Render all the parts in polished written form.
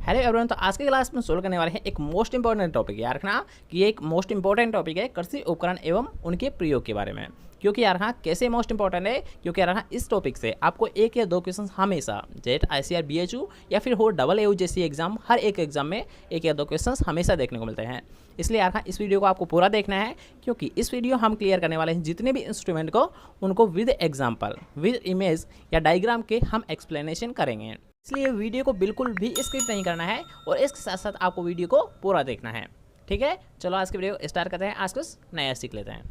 Hello everyone. तो आज के क्लास में सोल्व करने वाले हैं एक मोस्ट इंपॉर्टेंट टॉपिक। याद रखना कि ये एक मोस्ट इंपॉर्टेंट टॉपिक है कृषि उपकरण एवं उनके प्रयोग के बारे में। क्योंकि यार हाँ कैसे मोस्ट इंपॉर्टेंट है, क्योंकि यार हाँ इस टॉपिक से आपको एक या दो क्वेश्चन हमेशा जेट ICAR BHU या फिर हो AAU जैसी एग्जाम, हर एक एग्जाम में एक या दो क्वेश्चन हमेशा देखने को मिलते हैं। इसलिए यार हाँ इस वीडियो को आपको पूरा देखना है, क्योंकि इस वीडियो हम क्लियर करने वाले हैं जितने भी इंस्ट्रूमेंट को उनको विद एग्जाम्पल, विद इमेज या डायग्राम के हम एक्सप्लेनेशन करेंगे। इसलिए वीडियो को बिल्कुल भी स्किप नहीं करना है और इसके साथ साथ आपको वीडियो को पूरा देखना है। ठीक है, चलो आज की वीडियो स्टार्ट करते हैं। आज कुछ नया सीख लेते हैं।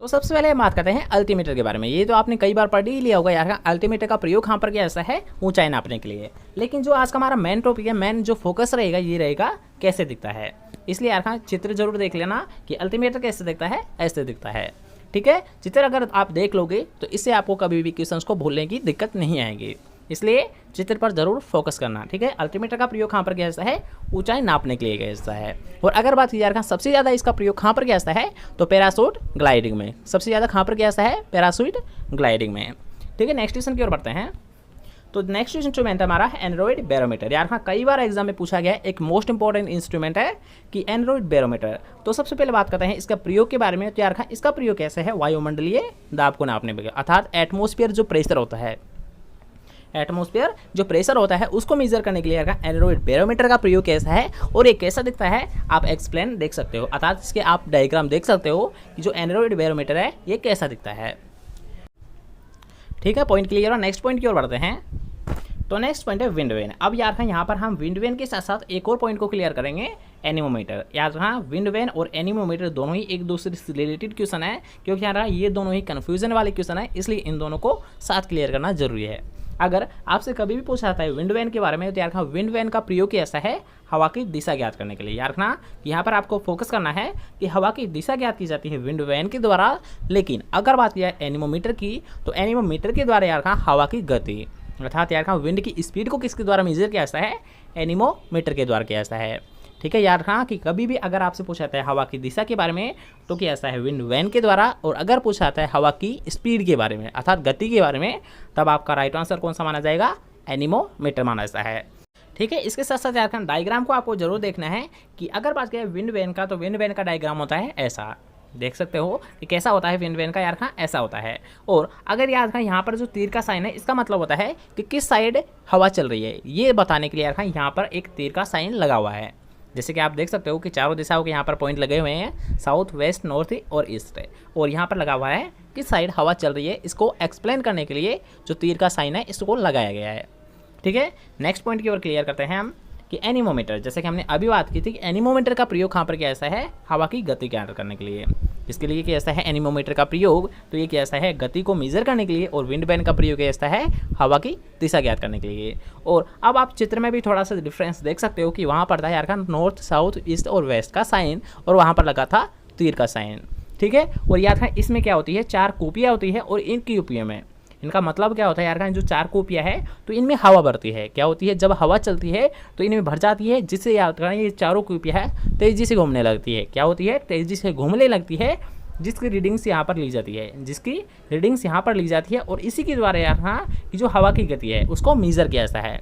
तो सबसे पहले बात करते हैं अल्टीमीटर के बारे में। ये तो आपने कई बार पढ़ ही लिया होगा यार, अल्टीमीटर का प्रयोग यहाँ पर क्या ऐसा है, ऊंचाई नापने के लिए। लेकिन जो आज का हमारा मेन टॉपिक है, मेन जो फोकस रहेगा ये रहेगा कैसे दिखता है। इसलिए यार चित्र जरूर देख लेना कि अल्टीमीटर कैसे दिखता है, ऐसे दिखता है। ठीक है, चित्र अगर आप देख लोगे तो इससे आपको कभी भी क्वेश्चन को भूलने की दिक्कत नहीं आएगी। इसलिए चित्र पर जरूर फोकस करना। ठीक है, अल्टीमीटर का प्रयोग कहाँ पर किया जाता है, ऊंचाई नापने के लिए किया जाता है। और अगर बात की जाए सबसे ज़्यादा इसका प्रयोग कहाँ पर किया जाता है, तो पैराशूट ग्लाइडिंग में। सबसे ज़्यादा कहाँ पर किया जाता है, पैराशूट ग्लाइडिंग में। ठीक है, नेक्स्ट क्वेश्चन की ओर बढ़ते हैं। तो नेक्स्ट इंस्ट्रूमेंट है हमारा एंड्रॉइड बैरोमीटर। यार हाँ कई बार एग्जाम में पूछा गया है, एक मोस्ट इंपॉर्टेंट इंस्ट्रूमेंट है कि एंड्रॉइड बैरोमीटर। तो सबसे पहले बात करते हैं इसका प्रयोग के बारे में। तो यार हाँ इसका प्रयोग कैसे है, वायुमंडलीय दाब को नापने में, अर्थात एटमोस्फियर जो प्रेशर होता है, एटमोस्फियर जो प्रेशर होता है उसको मेजर करने के लिए एंड्रॉइड बैरोमीटर का प्रयोग कैसा है और ये कैसा दिखता है, आप एक्सप्लेन देख सकते हो, अर्थात इसके आप डायग्राम देख सकते हो कि जो एंड्रॉइड बैरोमीटर है ये कैसा दिखता है। ठीक है, पॉइंट क्लियर है। नेक्स्ट पॉइंट की ओर बढ़ते हैं। तो नेक्स्ट पॉइंट है विंड वेन। अब यार यहाँ पर हम विंड वेन के साथ साथ एक और पॉइंट को क्लियर करेंगे, एनीमोमीटर। यार हाँ विंड वेन और एनीमोमीटर दोनों ही एक दूसरे से रिलेटेड क्वेश्चन है, क्योंकि यार ये दोनों ही कन्फ्यूजन वाले क्वेश्चन है, इसलिए इन दोनों को साथ क्लियर करना जरूरी है। अगर आपसे कभी भी पूछा जाता है विंड वेन के बारे में, तो यार हाँ विंड वेन का प्रयोग कैसा है, हवा की दिशा ज्ञात करने के लिए। यार ना यहाँ पर आपको फोकस करना है कि हवा की दिशा ज्ञात की जाती है विंड वेन के द्वारा। लेकिन अगर बात की जाए एनीमोमीटर की, तो एनीमोमीटर के द्वारा यार हाँ हवा की गति, अर्थात यार हाँ विंड की स्पीड को किसके द्वारा मेजर किया जाता है, एनीमोमीटर के द्वारा किया जाता है। ठीक है यार हाँ कि कभी भी अगर आपसे पूछा जाता है हवा की दिशा के बारे में, तो क्या ऐसा है विंड वेन के द्वारा। और अगर पूछा जाता है हवा की स्पीड के बारे में, अर्थात गति के बारे में, तब आपका राइट आंसर कौन सा माना जाएगा, एनीमोमीटर माना जाता है। ठीक है, इसके साथ साथ यार डायग्राम को आपको जरूर देखना है कि अगर बात करें विंड वेन का, तो विंड वेन का डायग्राम होता है ऐसा, देख सकते हो कि कैसा होता है विंड वेन का। यार हाँ ऐसा होता है। और अगर यार हाँ यहाँ पर जो तीर का साइन है, इसका मतलब होता है कि किस साइड हवा चल रही है, ये बताने के लिए यार हाँ यहाँ पर एक तीर का साइन लगा हुआ है। जैसे कि आप देख सकते हो कि चारों दिशाओं के यहाँ पर पॉइंट लगे हुए हैं, साउथ, वेस्ट, नॉर्थ और ईस्ट, और यहाँ पर लगा हुआ है किस साइड हवा चल रही है। इसको एक्सप्लेन करने के लिए जो तीर का साइन है इसको लगाया गया है। ठीक है, नेक्स्ट पॉइंट की ओर क्लियर करते हैं हम कि एनीमोमीटर, जैसे कि हमने अभी बात की थी कि एनीमोमीटर का प्रयोग कहाँ पर किया जाता है, हवा की गति ज्ञात करने के लिए। इसके लिए क्या ऐसा है एनीमोमीटर का प्रयोग, तो ये क्या ऐसा है गति को मेजर करने के लिए। और विंड वेन का प्रयोग ऐसा है हवा की दिशा ज्ञात करने के लिए। और अब आप चित्र में भी थोड़ा सा डिफरेंस देख सकते हो कि वहाँ पर था यार का नॉर्थ, साउथ, ईस्ट और वेस्ट का साइन, और वहाँ पर लगा था तीर का साइन। ठीक है, और याद है इसमें क्या होती है, चार कॉपियाँ होती है, और इन कॉपियों में इनका मतलब क्या होता है यार, जो चार कॉपियाँ है तो इनमें हवा भरती है। क्या होती है, जब हवा चलती है तो इनमें भर जाती है, जिससे याद करना ये चारों कॉपियाँ है तेज़ी से घूमने लगती है। क्या होती है, तेज़ी से घूमने लगती है, जिसकी रीडिंग्स यहाँ पर ली जाती है, जिसकी रीडिंग्स यहाँ पर ली जाती है। और इसी के द्वारा यार हाँ कि जो हवा की गति है उसको मेजर किया जाता है।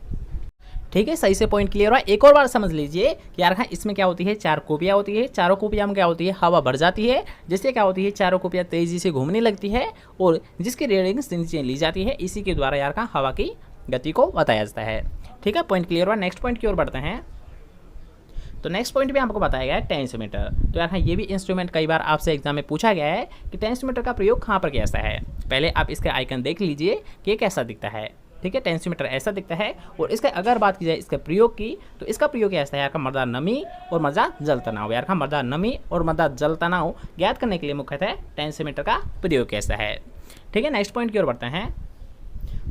ठीक है, सही से पॉइंट क्लियर हुआ। एक और बार समझ लीजिए कि यार हाँ इसमें क्या होती है, चार कॉपियाँ होती है, चारों कॉपियाँ में क्या होती है, हवा भर जाती है, जिससे क्या होती है चारों कॉपियाँ तेज़ी से घूमने लगती है, और जिसकी रीडिंग्स नीचे ली जाती है। इसी के द्वारा यार हाँ हवा की गति को बताया जाता है। ठीक है, पॉइंट क्लियर हुआ। नेक्स्ट पॉइंट की ओर बढ़ते हैं। तो नेक्स्ट पॉइंट भी आपको बताया गया है टेंसीमीटर। तो यार हाँ ये भी इंस्ट्रूमेंट कई बार आपसे एग्जाम में पूछा गया है कि टेंसीमीटर का प्रयोग कहाँ पर कैसा है। पहले आप इसका आइकन देख लीजिए कि ये कैसा दिखता है। ठीक है, टेंसीमीटर ऐसा दिखता है। और इसका अगर बात की जाए इसके प्रयोग की, तो इसका प्रयोग ऐसा है यार का मृदा नमी और मृदा जल तनाव। यार का मृदा नमी और मृदा जल तनाव ज्ञात करने के लिए मुख्यतः टेंसीमीटर का प्रयोग कैसा है। ठीक है, नेक्स्ट पॉइंट की ओर बढ़ते हैं।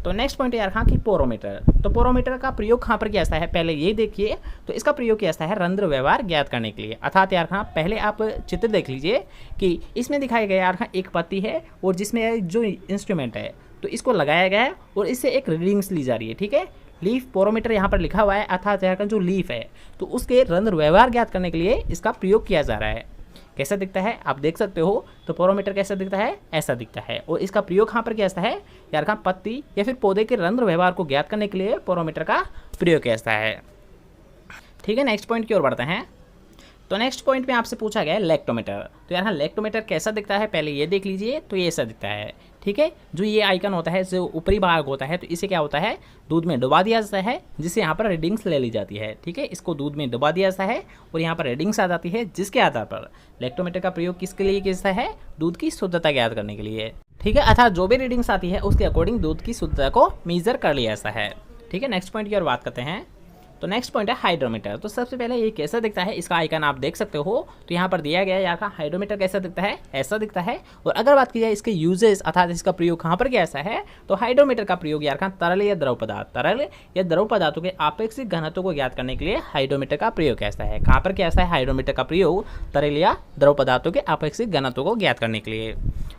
तो नेक्स्ट पॉइंट है यार हाँ कि पोरोमीटर। तो पोरोमीटर का प्रयोग कहाँ पर किया जाता है, पहले ये देखिए। तो इसका प्रयोग किया जाता है रंध्र व्यवहार ज्ञात करने के लिए, अर्थात यार हाँ पहले आप चित्र देख लीजिए कि इसमें दिखाया गया यार हाँ एक पत्ती है, और जिसमें जो इंस्ट्रूमेंट है तो इसको लगाया गया है, और इससे एक रीडिंग्स ली जा रही है। ठीक है, लीफ पोरोमीटर यहाँ पर लिखा हुआ है, अर्थात यहाँ का जो लीफ है तो उसके रंध्र व्यवहार ज्ञात करने के लिए इसका प्रयोग किया जा रहा है। कैसा दिखता है आप देख सकते हो। तो पोरोमीटर कैसा दिखता है, ऐसा दिखता है। और इसका प्रयोग कहाँ पर किया जाता है यार, कहाँ पत्ती या फिर पौधे के रंध्र व्यवहार को ज्ञात करने के लिए पोरोमीटर का प्रयोग किया जाता है। ठीक है, नेक्स्ट पॉइंट की ओर बढ़ते हैं। तो नेक्स्ट पॉइंट में आपसे पूछा गया है लेक्टोमीटर। तो यार हाँ, लेक्टोमीटर कैसा दिखता है पहले ये देख लीजिए। तो ये ऐसा दिखता है। ठीक है, जो ये आइकन होता है, जो ऊपरी भाग होता है, तो इसे क्या होता है, दूध में डुबा दिया जाता है, जिससे यहाँ पर रीडिंग्स ले ली जाती है। ठीक है, इसको दूध में डुबा दिया जाता है और यहाँ पर रीडिंग्स आ जाती है, जिसके आधार पर लेक्टोमीटर का प्रयोग किसके लिए किया जाता है, दूध की शुद्धता ज्ञात करने के लिए। ठीक है, अर्थात जो भी रीडिंग्स आती है उसके अकॉर्डिंग दूध की शुद्धता को मेजर कर लिया जाता है। ठीक है, नेक्स्ट पॉइंट की ओर बात करते हैं। तो नेक्स्ट पॉइंट है हाइड्रोमीटर। तो सबसे पहले ये कैसा दिखता है, इसका आइकन आप देख सकते हो। तो यहाँ पर दिया गया है यहाँ का हाइड्रोमीटर कैसा दिखता है, ऐसा दिखता है। और अगर बात की जाए इसके यूजेस अर्थात इसका प्रयोग कहाँ पर कैसा है, तो हाइड्रोमीटर का प्रयोग यार का तरल या द्रव पदार्थों के आपेक्षिक घनत्व को ज्ञात करने के लिए हाइड्रोमीटर का प्रयोग कैसा है। कहाँ पर कैसा है हाइड्रोमीटर का प्रयोग, तरल या द्रव पदार्थों के आपेक्षिक घनत्व को ज्ञात करने के लिए।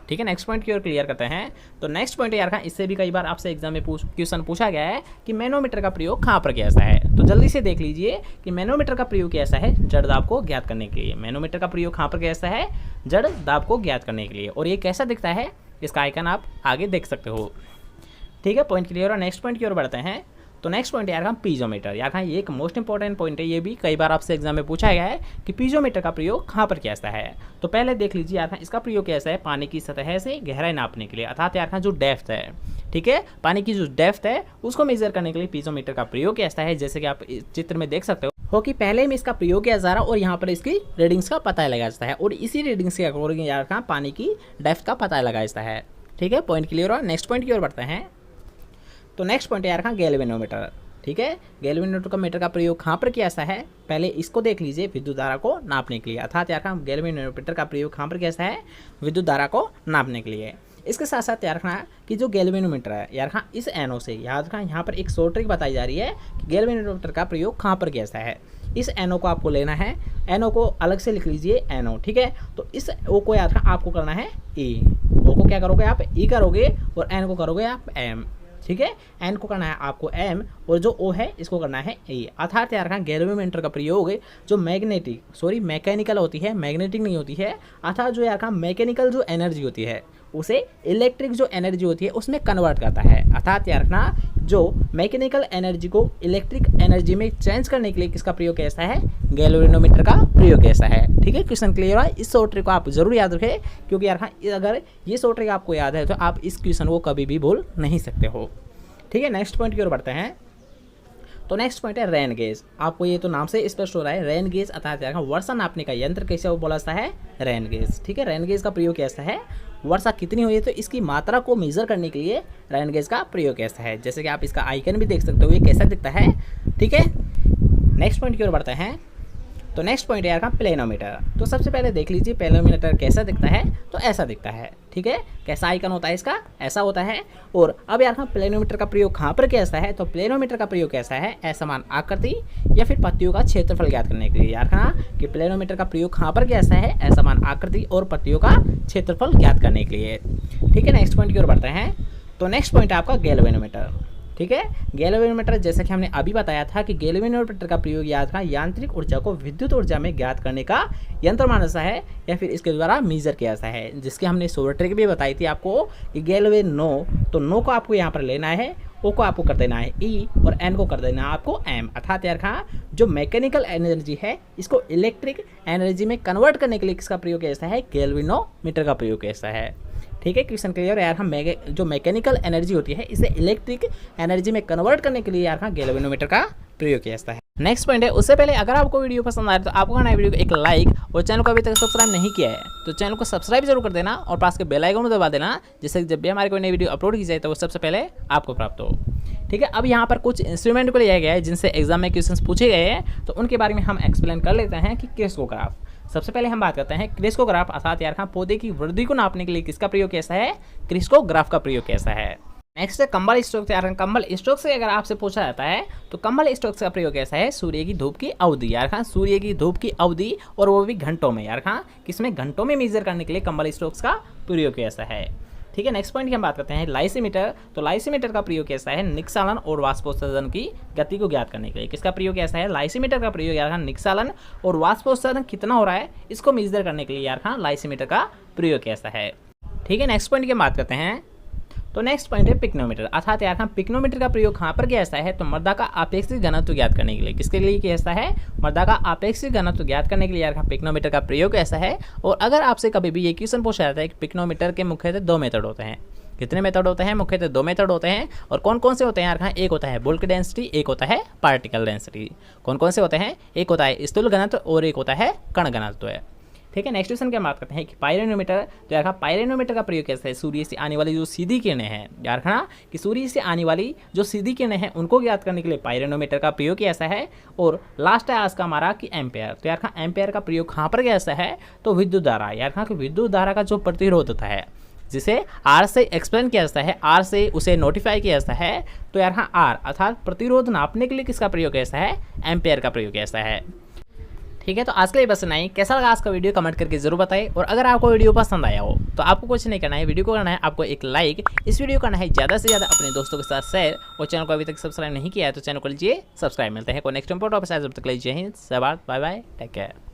ठीक है, नेक्स्ट पॉइंट की ओर क्लियर करते हैं। तो नेक्स्ट पॉइंट यार का, इससे भी कई बार आपसे एग्जाम में क्वेश्चन पूछा गया है कि मैनोमीटर का प्रयोग कहाँ पर कैसा है। तो जल्दी से देख लीजिए कि मैनोमीटर का प्रयोग कैसा है, जड़ दाब को ज्ञात करने के लिए। मैनोमीटर का प्रयोग कहाँ पर कैसा है, जड़ दाब को ज्ञात करने के लिए। और ये कैसा दिखता है, इसका आइकन आप आगे देख सकते हो। ठीक है, पॉइंट क्लियर। और नेक्स्ट पॉइंट की ओर बढ़ते हैं। तो नेक्स्ट पॉइंट यार पीजोमीटर। यार ये एक मोस्ट इंपॉर्टेंट पॉइंट है, ये भी कई बार आपसे एग्जाम में पूछा गया है कि पीजोमीटर का प्रयोग कहाँ पर कैसा है। तो पहले देख लीजिए यार इसका प्रयोग कैसा है, पानी की सतह से गहराई नापने के लिए, अर्थात यार जो डेप्थ है, ठीक है, पानी की जो डेप्थ है उसको मेजर करने के लिए पीजोमीटर का प्रयोग कैसा है। जैसे कि आप इस चित्र में देख सकते हो कि पहले में इसका प्रयोग किया जा रहा है और यहाँ पर इसकी रीडिंग्स का पता लगाया जाता है और इसी रीडिंग्स के अकॉर्डिंग यार पानी की डेप्थ का पता लगाया जाता है। ठीक है, पॉइंट क्लियर। और नेक्स्ट पॉइंट की ओर बढ़ते हैं। तो नेक्स्ट पॉइंट यार गैल्वेनोमीटर। ठीक है, गैल्वेनोमीटर का प्रयोग कहाँ पर किया जाता है, पहले इसको देख लीजिए, विद्युत धारा को नापने के लिए। अर्थात यार गैल्वेनोमीटर का प्रयोग कहाँ पर किया जाता है, विद्युत धारा को नापने के लिए। इसके साथ साथ याद रखना कि जो गैल्वेनोमीटर है यार इस एनो से, याद रखना यहाँ पर एक शॉर्ट ट्रिक बताई जा रही है कि गैल्वेनोमीटर का प्रयोग कहाँ पर किया जाता है। इस एनो को आपको लेना है, एनो को अलग से लिख लीजिए एनो। ठीक है, तो इस ओ को याद रखना आपको करना है ई, ओ को क्या करोगे आप ई करोगे और एन को करोगे आप एम। ठीक है, एन को करना है आपको एम और जो ओ है इसको करना है ए। अर्थात यार गैल्वेनोमीटर का प्रयोग जो मैकेनिकल होती है, मैग्नेटिक नहीं होती है। अर्थात जो यार मैकेनिकल जो एनर्जी होती है उसे इलेक्ट्रिक जो एनर्जी होती है उसमें कन्वर्ट करता है। अर्थात यार जो मैकेनिकल एनर्जी को इलेक्ट्रिक एनर्जी में चेंज करने के लिए किसका प्रयोग कैसा है, गैल्वेनोमीटर का प्रयोग कैसा है। ठीक है, क्वेश्चन क्लियर है। इस शॉर्ट ट्रिक को आप जरूर याद रखें, क्योंकि यार अगर ये शॉर्ट ट्रिक आपको याद है तो आप इस क्वेश्चन को कभी भी भूल नहीं सकते हो। ठीक है, नेक्स्ट पॉइंट की ओर बढ़ते हैं। तो नेक्स्ट पॉइंट है रेन गेज। आपको ये तो नाम से स्पष्ट हो रहा है, रेन गेज अर्थात वर्षा नापने का यंत्र कैसे वो बोला जाता है, रेन गेज। ठीक है, रेन गेज का प्रयोग कैसा है, वर्षा कितनी हुई है तो इसकी मात्रा को मेजर करने के लिए रेन गेज का प्रयोग कैसा है। जैसे कि आप इसका आइकन भी देख सकते हो, ये कैसा दिखता है। ठीक है, नेक्स्ट पॉइंट की ओर बढ़ते हैं। तो नेक्स्ट पॉइंट है यार प्लेनोमीटर। तो सबसे पहले देख लीजिए प्लेनोमीटर कैसा दिखता है, तो ऐसा दिखता है। ठीक है, कैसा आइकन होता है इसका, ऐसा होता है। और अब यार प्लेनोमीटर का प्रयोग कहाँ पर कैसा है, तो प्लेनोमीटर का प्रयोग कैसा है, असमान आकृति या फिर पत्तियों का क्षेत्रफल ज्ञात करने के लिए। यार कि प्लेनोमीटर का प्रयोग कहाँ पर कैसा है, असमान आकृति और पत्तियों का क्षेत्रफल ज्ञात करने के लिए। ठीक है, नेक्स्ट पॉइंट की ओर बढ़ते हैं। तो नेक्स्ट पॉइंट है आपका गैल्वेनोमीटर। ठीक है, गैल्वेनोमीटर जैसा कि हमने अभी बताया था कि गैल्वेनोमीटर का प्रयोग याद रखना यांत्रिक ऊर्जा को विद्युत ऊर्जा में ज्ञात करने का यंत्र माना जाता है या फिर इसके द्वारा मेजर किया जाता है, जिसकी हमने शॉर्ट ट्रिक भी बताई थी आपको कि गैल्वेनो। तो नो को आपको यहाँ पर लेना है, ओ को आपको कर देना है ई और एन को कर देना है आपको एम। अर्थात यार जो मैकेनिकल एनर्जी है इसको इलेक्ट्रिक एनर्जी में कन्वर्ट करने के लिए किसका प्रयोग कैसा है, गैल्वेनोमीटर का प्रयोग कैसा है। ठीक है, क्वेश्चन क्लियर है यार। हम जो मैकेनिकल एनर्जी होती है इसे इलेक्ट्रिक एनर्जी में कन्वर्ट करने के लिए यार गैल्वेनोमीटर का प्रयोग किया जाता है। नेक्स्ट पॉइंट है, उससे पहले अगर आपको वीडियो पसंद आए तो आपको करना है वीडियो को एक लाइक और चैनल को अभी तक सब्सक्राइब नहीं किया है तो चैनल को सब्सक्राइब जरूर कर देना और पास के बेल आइकन को दबा देना, जिससे जब भी हमारी कोई नई वीडियो अपलोड की जाए तो वो सबसे पहले आपको प्राप्त हो। ठीक है, अब यहाँ पर कुछ इंस्ट्रूमेंट को लिया गया है जिनसे एग्जाम में क्वेश्चन पूछे गए हैं, तो उनके बारे में हम एक्सप्लेन कर लेते हैं कि क्रेस्कोग्राफ। सबसे पहले हम बात करते हैं क्रेस्कोग्राफ अर्थात यार पौधे की वृद्धि को नापने के लिए किसका प्रयोग कैसा है, क्रेस्कोग्राफ का प्रयोग कैसा है। नेक्स्ट है कंबल स्टोक। यार कंबल स्टोक से अगर आपसे पूछा जाता है तो कंबल स्टोक का प्रयोग कैसा है, सूर्य की धूप की अवधि। यार सूर्य की धूप की अवधि और वो भी घंटों में। यार किसमें, घंटों में मेजर करने के लिए कंबल स्टोक्स का प्रयोग कैसा है। ठीक है, नेक्स्ट पॉइंट की हम बात करते हैं लाइसीमीटर। तो लाइसीमीटर का प्रयोग कैसा है, निष्कालन और वाष्पोत्सर्जन की गति को ज्ञात करने के लिए। किसका प्रयोग कैसा है, लाइसीमीटर का प्रयोग यार निष्कालन और वाष्पोत्सर्जन कितना हो रहा है इसको मेजर करने के लिए यार लाइसीमीटर का प्रयोग कैसा है। ठीक है, नेक्स्ट पॉइंट की बात करते हैं। तो नेक्स्ट पॉइंट है पिक्नोमीटर, अर्थात यार पिक्नोमीटर का प्रयोग कहाँ पर किया जाता है, तो मृदा का आपेक्षिक घनत्व ज्ञात करने के लिए। किसके लिए किया जाता है, मृदा का आपेक्षिक घनत्व ज्ञात करने के लिए यार पिक्नोमीटर का प्रयोग ऐसा है। और अगर आपसे कभी भी ये क्वेश्चन पूछा जाता है कि पिक्नोमीटर के मुख्यतः 2 मेथड होते हैं। कितने मेथड होते हैं, मुख्यतः 2 मेथड होते हैं। और कौन कौन से होते हैं यार, एक होता है बुल्क डेंसिटी, एक होता है पार्टिकल डेंसिटी। कौन कौन से होते हैं, एक होता है स्थूल घनत्व और एक होता है कण घनत्व है। ठीक है, नेक्स्ट क्वेश्चन की बात करते हैं कि पायरोनोमीटर। तो यार पायरोनोमीटर का प्रयोग कैसा है, सूर्य से आने वाली जो सीधी किरणें हैं यार कि सूर्य से आने वाली जो सीधी किरणें हैं उनको ज्ञात करने के लिए पायरोनोमीटर का प्रयोग कैसा है। और लास्ट है आज का हमारा कि एम्पेयर। तो यार एम्पेयर का प्रयोग कहाँ पर कैसा है, तो विद्युत धारा यार कि विद्युत धारा का जो प्रतिरोध होता है जिसे आर से एक्सप्लेन किया जाता है, आर से उसे नोटिफाई किया जाता है। तो यार आर अर्थात प्रतिरोध नापने के लिए किसका प्रयोग कैसा है, एम्पेयर का प्रयोग कैसा है। ठीक है, तो आज के लिए बस इतना ही। कैसा लगा आज का वीडियो कमेंट करके जरूर बताएं। और अगर आपको वीडियो पसंद आया हो तो आपको कुछ नहीं करना है, वीडियो को करना है आपको एक लाइक, इस वीडियो करना है ज़्यादा से ज़्यादा अपने दोस्तों के साथ शेयर। और चैनल को अभी तक सब्सक्राइब नहीं किया है तो चैनल को लीजिए सब्सक्राइब। मिलते हैं कोई नेक्स्ट इंपोर्ट ऑफिस, जब तक लीजिए हिंद, बाय बाय, टेक केयर।